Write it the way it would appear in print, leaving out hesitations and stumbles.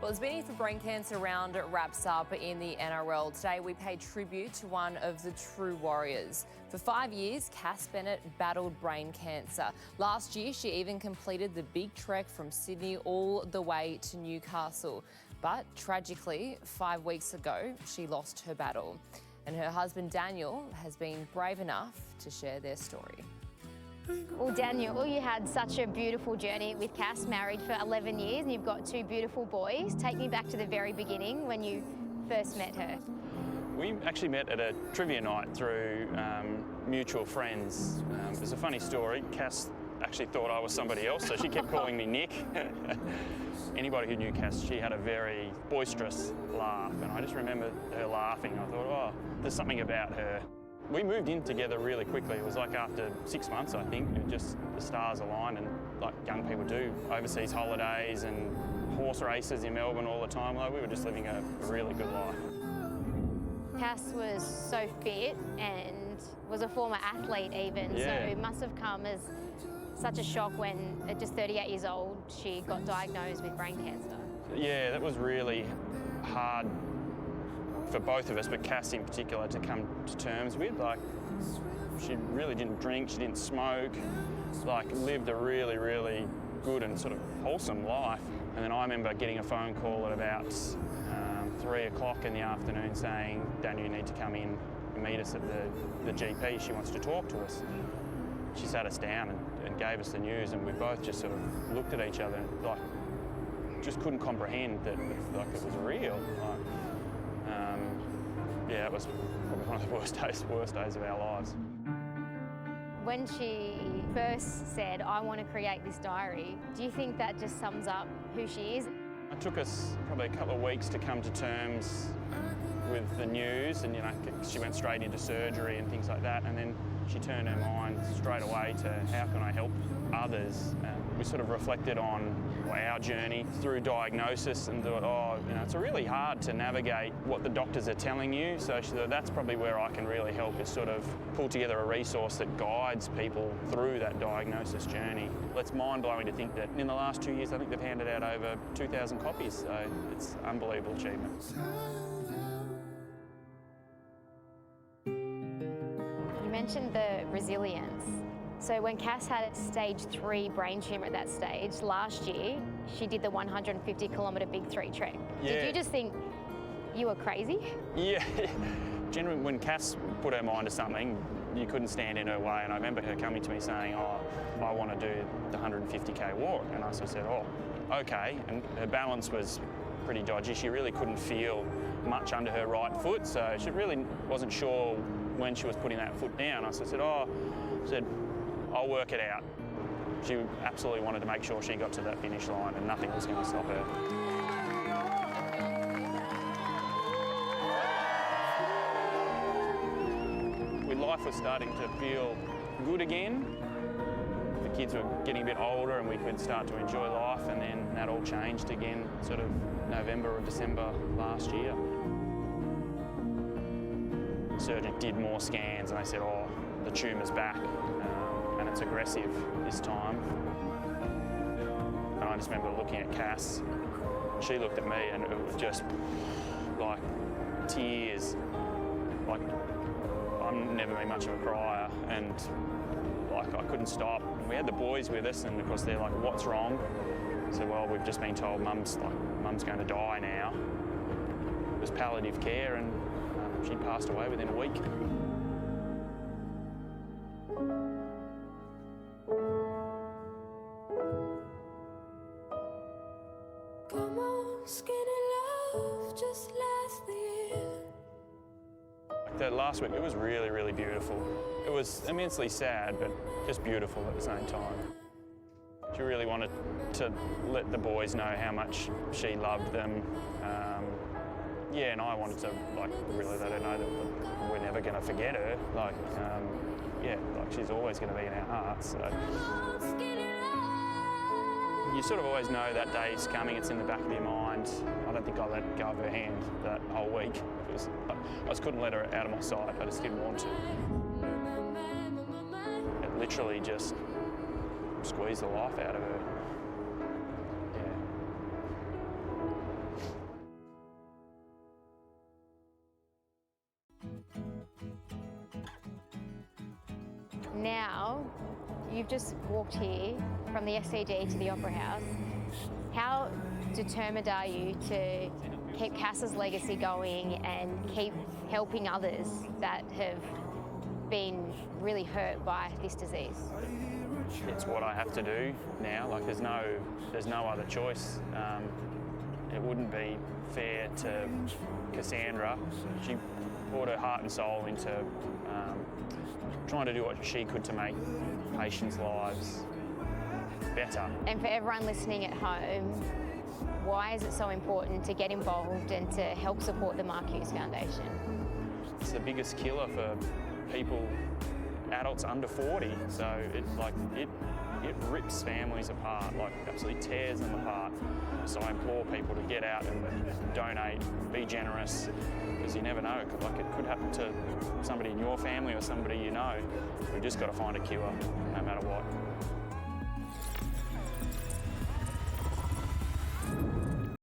Well, as Beanie for Brain Cancer round wraps up in the NRL, today we pay tribute to one of the true warriors. For 5 years, Cass Bennett battled brain cancer. Last year, she even completed the big trek from Sydney all the way to Newcastle. But tragically, 5 weeks ago, she lost her battle. And her husband, Daniel, has been brave enough to share their story. Well, Daniel, you had such a beautiful journey with Cass, married for 11 years, and you've got 2 beautiful boys. Take me back to the very beginning when you first met her. We actually met at a trivia night through mutual friends. It was a funny story. Cass actually thought I was somebody else, so she kept calling me Nick. Anybody who knew Cass, she had a very boisterous laugh, and I just remember her laughing. I thought, oh, there's something about her. We moved in together really quickly. It was like after 6 months, I think. It just, the stars aligned, and like young people do, overseas holidays and horse races in Melbourne all the time. Like, we were just living a really good life. Cass was so fit and was a former athlete even, so it must have come as such a shock when, at just 38 years old, she got diagnosed with brain cancer. Yeah, that was really hard for both of us, but Cass in particular, to come to terms with. Like, she really didn't drink, she didn't smoke, like lived a really, really good and sort of wholesome life. And then I remember getting a phone call at about 3 o'clock in the afternoon saying, Daniel, you need to come in and meet us at the GP, she wants to talk to us. She sat us down and gave us the news, and we both just sort of looked at each other and like, just couldn't comprehend that like it was real. Like, yeah, it was probably one of the worst days of our lives. When she first said, I want to create this diary, do you think that just sums up who she is? It took us probably a couple of weeks to come to terms with the news, and you know, she went straight into surgery and things like that, and then she turned her mind straight away to how can I help others. We sort of reflected on our journey through diagnosis and thought, oh, you know, it's really hard to navigate what the doctors are telling you. So she thought, that's probably where I can really help, is sort of pull together a resource that guides people through that diagnosis journey. It's mind-blowing to think that in the last 2 years, I think they've handed out over 2,000 copies. So it's an unbelievable achievement. You mentioned the resilience. So when Cass had stage 3 brain tumour at that stage, last year, she did the 150-kilometre Big 3 trek. Yeah. Did you just think you were crazy? Yeah. Generally, when Cass put her mind to something, you couldn't stand in her way. And I remember her coming to me saying, oh, I want to do the 150k walk. And I sort of said, oh, okay. And her balance was pretty dodgy. She really couldn't feel much under her right foot, so she really wasn't sure when she was putting that foot down. I said, I'll work it out. She absolutely wanted to make sure she got to that finish line and nothing was going to stop her. Life was starting to feel good again. The kids were getting a bit older and we could start to enjoy life, and then that all changed again sort of November or December last year. The surgeon did more scans and they said, oh, the tumour's back and it's aggressive this time. And I just remember looking at Cass. She looked at me and it was just like tears. Like, I've never been much of a crier, and like I couldn't stop. We had the boys with us, and of course they're like, "What's wrong?" I said, "Well, we've just been told Mum's going to die now." It was palliative care, and she passed away within a week. Come on, skinny love, just last the year. That last week, it was really, really beautiful. It was immensely sad, but just beautiful at the same time. She really wanted to let the boys know how much she loved them. Yeah, and I wanted to really let her know that we're never going to forget her. She's always going to be in our hearts. So. You sort of always know that day's coming, it's in the back of your mind. I don't think I let go of her hand that whole week. I just couldn't let her out of my sight, I just didn't want to. It literally just squeezed the life out of her. Now, you've just walked here from the SCG to the Opera House. How determined are you to keep Cass's legacy going and keep helping others that have been really hurt by this disease? It's what I have to do now. Like there's no other choice. It wouldn't be fair to Cassandra. She poured her heart and soul into trying to do what she could to make patients' lives better. And for everyone listening at home, why is it so important to get involved and to help support the Mark Hughes Foundation? It's the biggest killer for people, adults under 40. So it rips families apart, like absolutely tears them apart. So I implore people to get out and donate, be generous, because you never know. Like it could happen to somebody in your family or somebody you know. We've just got to find a cure, no matter what.